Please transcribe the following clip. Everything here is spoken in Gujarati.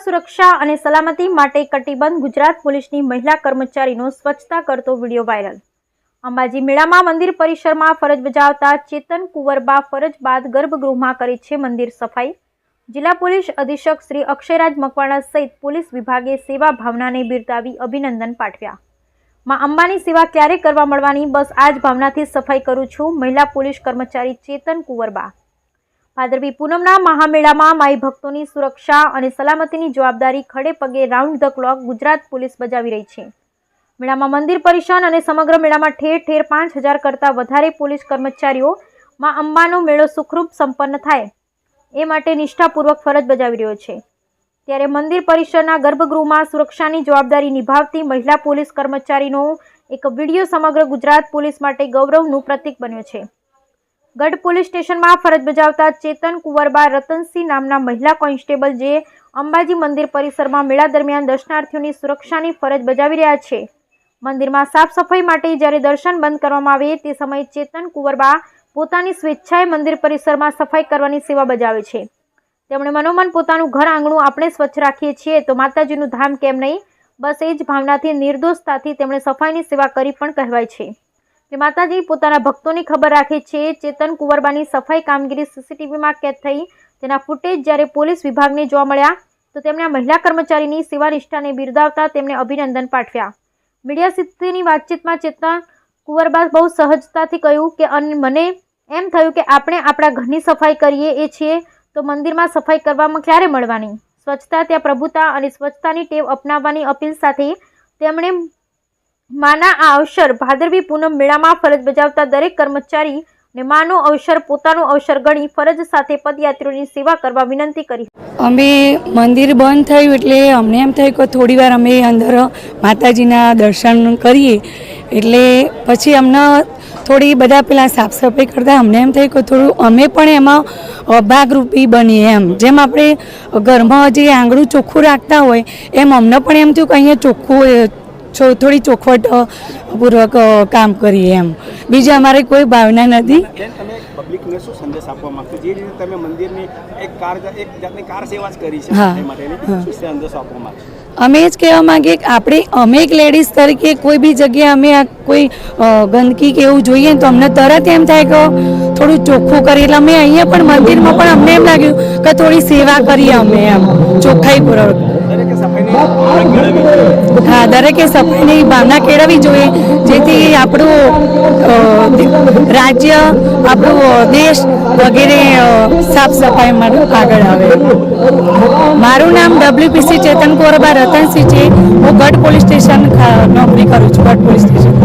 સુરક્ષા અને સલામતી માટે કટિબદ્ધ ગુજરાત પોલીસની મહિલા કર્મચારીનો સ્વચ્છતા કરતો વિડીયો વાયરલ। અંબાજી મેળામાં મંદિર પરિસરમાં ફરજ બજાવતા ચેતન કુંવરબા ફરજ બાદ ગર્ભગૃહમાં કરી છે મંદિર સફાઈ। જિલ્લા પોલીસ અધિક્ષક શ્રી અક્ષયરાજ મકવાણા સહિત પોલીસ વિભાગે સેવા ભાવનાને બિરદાવી અભિનંદન પાઠવ્યા। માં અંબાની સેવા ક્યારે કરવા મળવાની, બસ આ જ ભાવનાથી સફાઈ કરું છું। મહિલા પોલીસ કર્મચારી ચેતન કુંવરબા। ભાદરવી પૂનમના મહામેળામાં માઈ ભક્તોની સુરક્ષા અને સલામતીની જવાબદારી ખડે પગે round the clock Gujarat police બજાવી રહી છે। મેળામાં મંદિર પરિસર અને સમગ્ર મેળામાં ઠેર ઠેર 5000 કરતાં વધારે પોલીસ કર્મચારીઓ માં અંબાનો મેળો સુખરૂપ સંપન્ન થાય એ માટે નિષ્ઠાપૂર્વક ફરજ બજાવી રહ્યો છે। ત્યારે મંદિર પરિસરના ગર્ભગૃહમાં સુરક્ષાની જવાબદારી નિભાવતી મહિલા પોલીસ કર્મચારીનો એક વિડીયો સમગ્ર ગુજરાત પોલીસ માટે ગૌરવનું પ્રતીક બન્યો છે। ગઢ પોલીસ સ્ટેશનમાં ફરજ બજાવતા ચેતન કુંવરબા રતનસિંહ નામના મહિલા કોન્સ્ટેબલ જે અંબાજી મંદિર પરિસરમાં મેળા દરમિયાન દર્શનાર્થીઓની સુરક્ષાની ફરજ બજાવી રહ્યા છે। મંદિરમાં સાફ સફાઈ માટે જ્યારે દર્શન બંધ કરવામાં આવે તે સમયે ચેતન કુંવરબા પોતાની સ્વેચ્છાએ મંદિર પરિસરમાં સફાઈ કરવાની સેવા બજાવે છે। તેમણે મનોમન પોતાનું ઘર આંગણું આપણે સ્વચ્છ રાખીએ છીએ તો માતાજીનું ધામ કેમ નહીં, બસ એ જ ભાવનાથી નિર્દોષતાથી તેમણે સફાઈની સેવા કરી પણ કહેવાય છે કે માતાજી પોતાના ભક્તોની ખબર રાખે છે। ચેતન કુંવરબાની સફાઈ કામગીરી સીસીટીવીમાં કેદ થઈ તેના ફૂટેજ જ્યારે પોલીસ વિભાગને જોવા મળ્યા તો તેમણે મહિલા કર્મચારીની સેવા નિષ્ઠાને બિરદાવતા તેમને અભિનંદન પાઠવ્યા। મીડિયા સાથેની વાતચીતમાં ચેતન કુંવરબા બહુ સહજતાથી કહ્યું કે મને એમ થયું કે આપણે આપણા ઘરની સફાઈ કરીએ એ છીએ તો મંદિરમાં સફાઈ કરવામાં ક્યારે મળવાની। સ્વચ્છતા ત્યાં પ્રભુતા અને સ્વચ્છતાની ટેવ અપનાવવાની અપીલ સાથે તેમણે માના આ અવસર ભાદરવી પૂનમ મેળામાં ફરજ બજાવતા દરેક કર્મચારી ને માનો અવસર પોતાનો અવસર ગણી ફરજ સાથે પદયાત્રીઓની સેવા કરવા વિનંતી કરી। અમે મંદિર બંધ થયું એટલે અમને એમ થયું કે થોડી વાર અમે અંદર માતાજીના દર્શન કરીએ એટલે પછી અમને થોડી બધા પેલા સાફ સફાઈ કરતા અમને એમ થયું કે થોડું અમે પણ એમાં ભાગરૂપી બનીએ એમ જેમ આપણે ઘરમાં જે આંગણું ચોખ્ખું રાખતા હોય એમ અમને પણ એમ થયું કે અહીંયા ચોખ્ખું થોડી ચોખવટ પૂર્વક કામ કરીએ એમ, બીજી અમારે કોઈ ભાવના નથી। પબ્લિકને શું સંદેશ આપવા માંગતો જે રીતે તમે મંદિરની એક જાતની કાર સેવા જ કરી છે એ માટેની શું સંદેશ આપવા માંગો? અમે જ કહેવા માંગીએ કે અમે એક લેડીઝ તરીકે કોઈ બી જગ્યાએ અમે કોઈ ગંદકી કે એવું જોઈએ તો અમને તરત એમ થાય કે થોડું ચોખ્ખું કરીએ એટલે અમે અહીંયા પણ મંદિરમાં પણ અમને એમ લાગ્યું કે થોડી સેવા કરીએ અમે એમ ચોખ્ખાઈપૂર્વક। હા, દરેકે સફાઈની ભાવના કેળવવી જોઈએ જેથી આપણું રાજ્ય આપણું દેશ વગેરે સાફ સફાઈમાં આગળ આવે। મારું નામ WPC ચેતન કુંવરબા રતનસિંહ છે। હું ગઢ પોલીસ સ્ટેશન નોકરી કરું છું, ગઢ પોલીસ સ્ટેશન।